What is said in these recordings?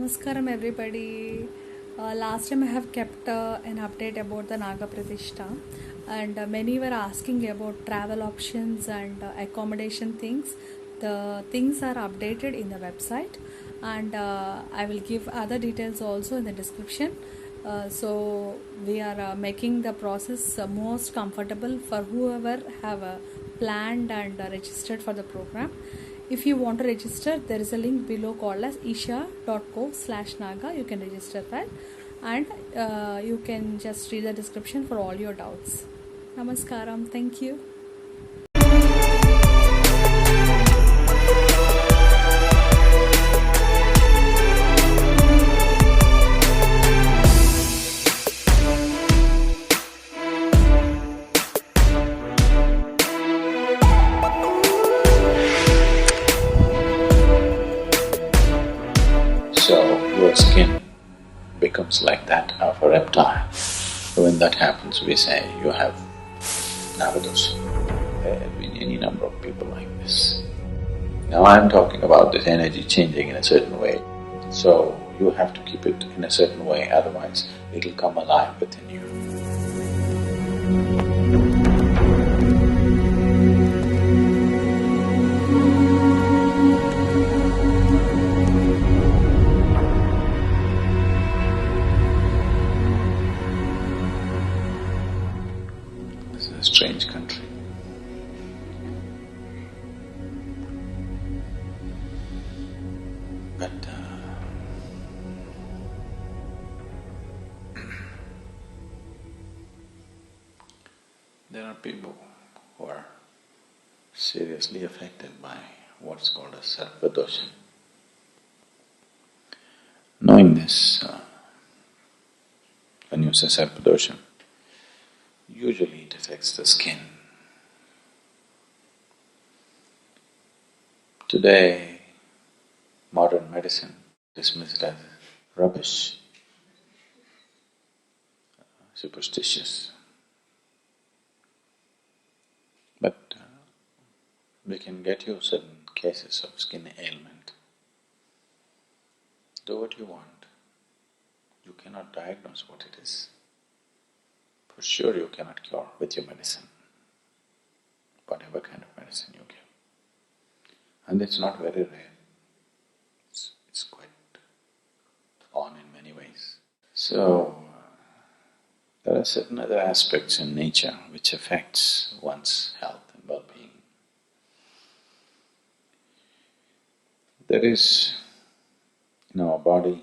Namaskaram everybody. Last time I have kept an update about the Naga Pratishtha, and many were asking about travel options and accommodation things. The things are updated in the website, and I will give other details also in the description. So we are making the process most comfortable for whoever have planned and registered for the program. If you want to register, there is a link below called as isha.co/naga. You can register that, and you can just read the description for all your doubts. Namaskaram. Thank you. So your skin becomes like that of a reptile. When that happens, we say you have Navadosa. There have been any number of people like this. Now I'm talking about this energy changing in a certain way. So you have to keep it in a certain way, otherwise it'll come alive within you. This is a strange country. But there are people who are seriously affected by what's called a sarpadosha. Knowing this, when you say sarpadosha, usually it affects the skin. Today, modern medicine dismisses it as rubbish, superstitious. But we can get you certain cases of skin ailment. Do what you want. You cannot diagnose what it is. For sure you cannot cure with your medicine, whatever kind of medicine you give. And it's not very rare. It's quite on in many ways. So, there are certain other aspects in nature which affects one's health and well-being. There is, in our body,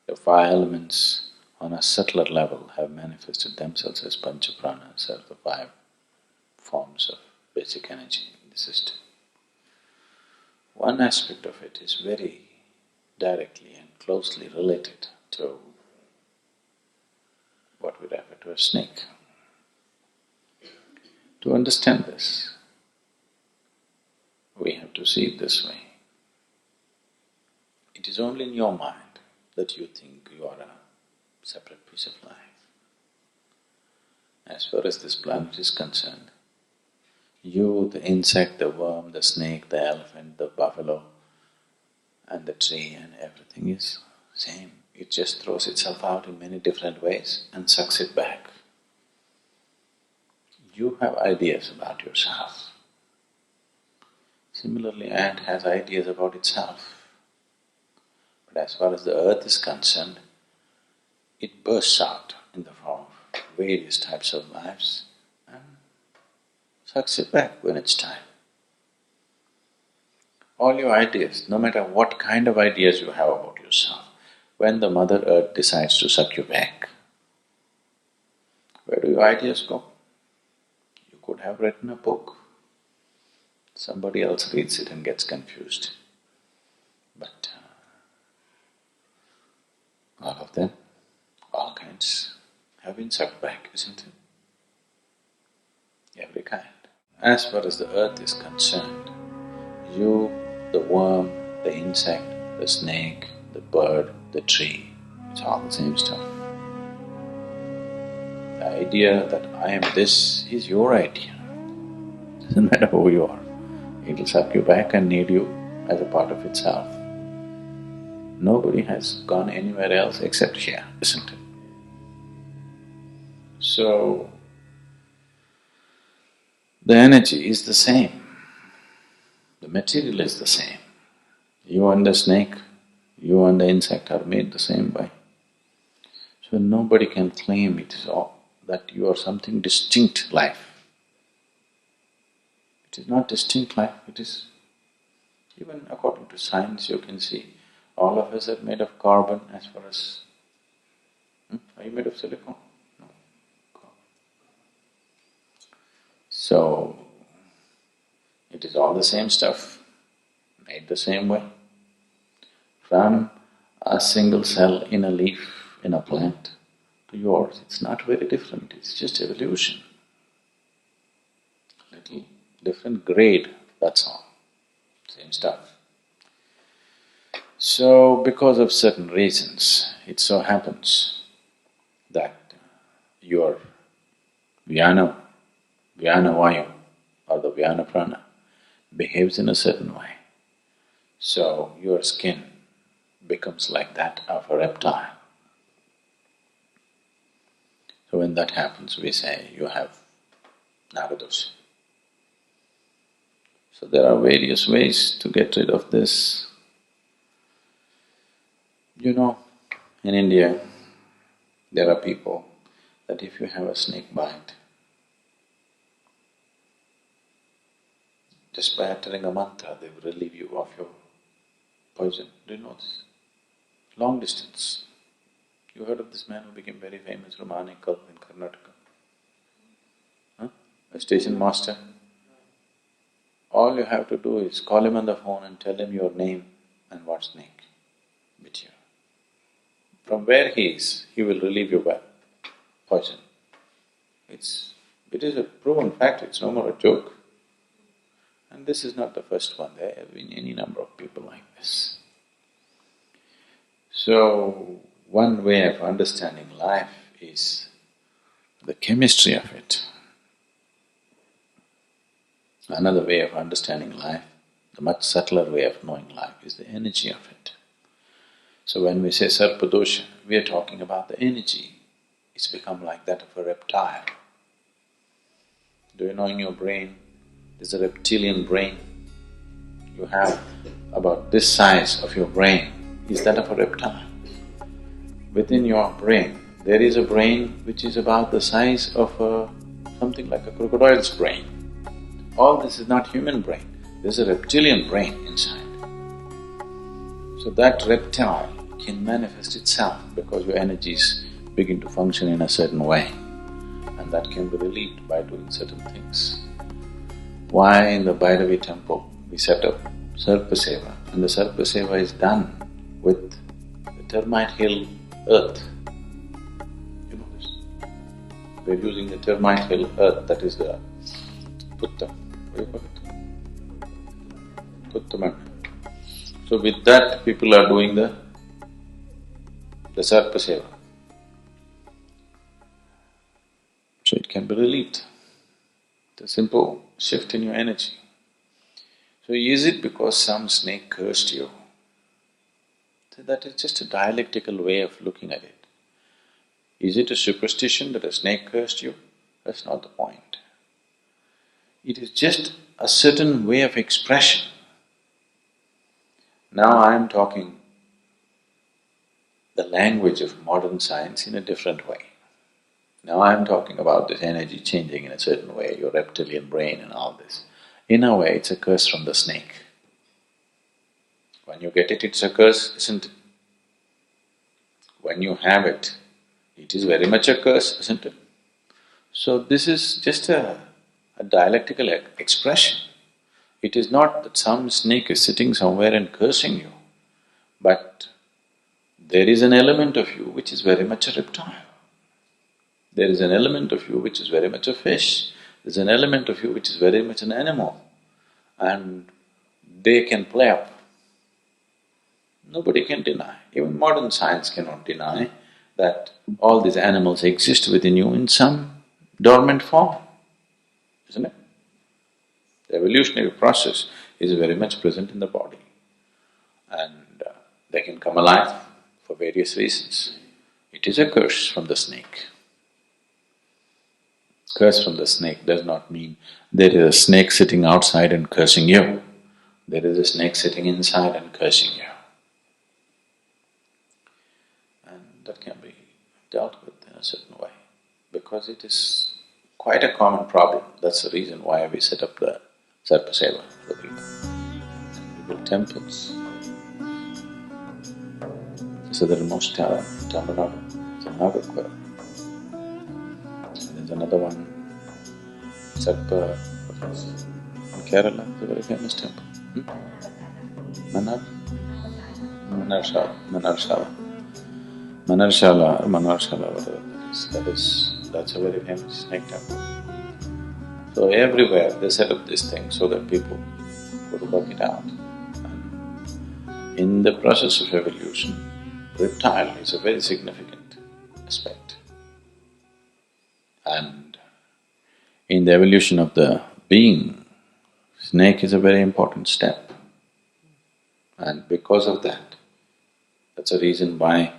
the five elements on a subtler level have manifested themselves as panchapranas, as the five forms of basic energy in the system. One aspect of it is very directly and closely related to what we refer to as snake. To understand this, we have to see it this way. It is only in your mind that you think you are a separate piece of life. As far as this planet is concerned, you, the insect, the worm, the snake, the elephant, the buffalo, and the tree and everything is same. It just throws itself out in many different ways and sucks it back. You have ideas about yourself. Similarly, ant has ideas about itself. But as far as the earth is concerned, it bursts out in the form of various types of lives and sucks it back when it's time. All your ideas, no matter what kind of ideas you have about yourself, when the Mother Earth decides to suck you back, where do your ideas go? You could have written a book. Somebody else reads it and gets confused. But all of them, all kinds, have been sucked back, isn't it? Every kind. As far as the earth is concerned, you, the worm, the insect, the snake, the bird, the tree, it's all the same stuff. The idea that I am this is your idea. Doesn't matter who you are. It'll suck you back and need you as a part of itself. Nobody has gone anywhere else except here, isn't it? So, the energy is the same, the material is the same. You and the snake, you and the insect are made the same way. So nobody can claim it is all, that you are something distinct life. It is not distinct life, it is… Even according to science you can see, all of us are made of carbon as far as… Are you made of silicon? No. So, it is all the same stuff, made the same way. From a single cell in a leaf in a plant to yours, it's not very different, it's just evolution. Little different grade, that's all, same stuff. So, because of certain reasons, it so happens that your Vyana Vayu or the Vyana Prana behaves in a certain way. So, your skin becomes like that of a reptile. So when that happens, we say you have Nagadosha. So there are various ways to get rid of this. You know, in India, there are people that if you have a snake bite, just by uttering a mantra, they will relieve you of your poison. Do you know this? Long distance. You heard of this man who became very famous from Anekal in Karnataka? Huh? A station master. All you have to do is call him on the phone and tell him your name and what snake bit you. From where he is, he will relieve you by poison. It is a proven fact, it's no more a joke. And this is not the first one, there have been any number of people like this. So, one way of understanding life is the chemistry of it. Another way of understanding life, the much subtler way of knowing life, is the energy of it. So when we say sarpadosha, we are talking about the energy. It's become like that of a reptile. Do you know in your brain, there's a reptilian brain. You have about this size of your brain is that of a reptile. Within your brain, there is a brain which is about the size of something like a crocodile's brain. All this is not human brain, there's a reptilian brain inside. So that reptile can manifest itself because your energies begin to function in a certain way, and that can be relieved by doing certain things. Why in the Bhairavi temple we set up Sarpa Seva, and the Sarpa Seva is done with the termite hill earth. You know this? We're using the termite hill earth, that is the Putta. What do you call it? Puttaman. So with that people are doing the Sarpa Seva. So it can be relieved. It's a simple shift in your energy. So is it because some snake cursed you? So that is just a dialectical way of looking at it. Is it a superstition that a snake cursed you? That's not the point. It is just a certain way of expression. Now I am talking the language of modern science in a different way. Now I am talking about this energy changing in a certain way, your reptilian brain and all this. In a way, it's a curse from the snake. When you get it, it's a curse, isn't it? When you have it, it is very much a curse, isn't it? So this is just a dialectical expression. It is not that some snake is sitting somewhere and cursing you, but there is an element of you which is very much a reptile. There is an element of you which is very much a fish. There's an element of you which is very much an animal, and they can play up. Nobody can deny, even modern science cannot deny that all these animals exist within you in some dormant form, isn't it? The evolutionary process is very much present in the body, and They can come alive for various reasons. It is a curse from the snake. Curse from the snake does not mean there is a snake sitting outside and cursing you. There is a snake sitting inside and cursing you. And that can be dealt with in a certain way, because it is quite a common problem. That's the reason why we set up the Sarpa Seva for the people. We build temples. The southernmost tower in Tamil Nadu is a Naga. There's another one, Sarpa, in Kerala, it's a very famous temple. Manarshala, whatever that is, that's a very famous snake temple. So everywhere they set up this thing so that people go to work it out. And in the process of evolution, reptile is a very significant aspect. And in the evolution of the being, snake is a very important step. And because of that, that's a reason why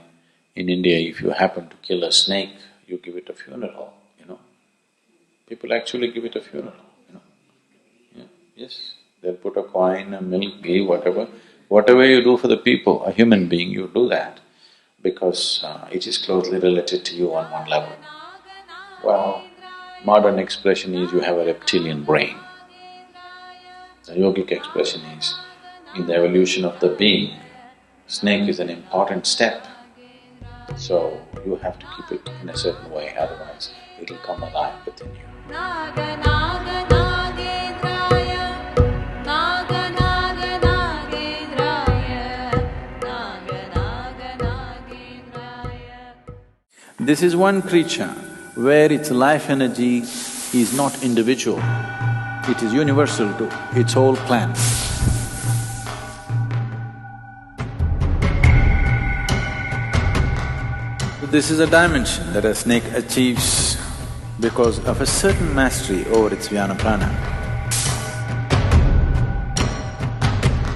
in India, if you happen to kill a snake, you give it a funeral, you know. People actually give it a funeral, you know. Yeah, yes, they'll put a coin, a milk, ghee, whatever. Whatever you do for the people, a human being, you do that because it is closely related to you on one level. Well, modern expression is you have a reptilian brain. The yogic expression is, in the evolution of the being, snake is an important step. So you have to keep it in a certain way, otherwise it'll come alive within you. Naga Naga Nagendraya, Naga Naga Nagendraya, Naga Naga Nagendraya. This is one creature where its life energy is not individual, it is universal to its whole clan. This is a dimension that a snake achieves because of a certain mastery over its Vyana Prana.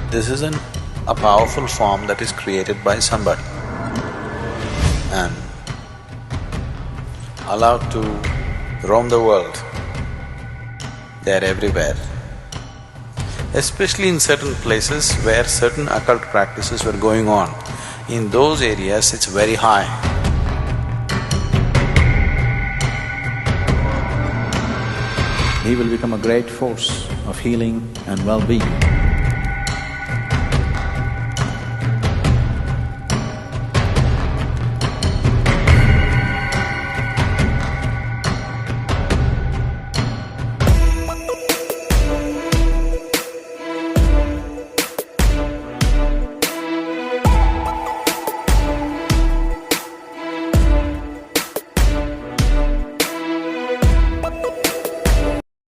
This is a powerful form that is created by somebody and allowed to roam the world. They are everywhere, especially in certain places where certain occult practices were going on. In those areas, it's very high. He will become a great force of healing and well-being.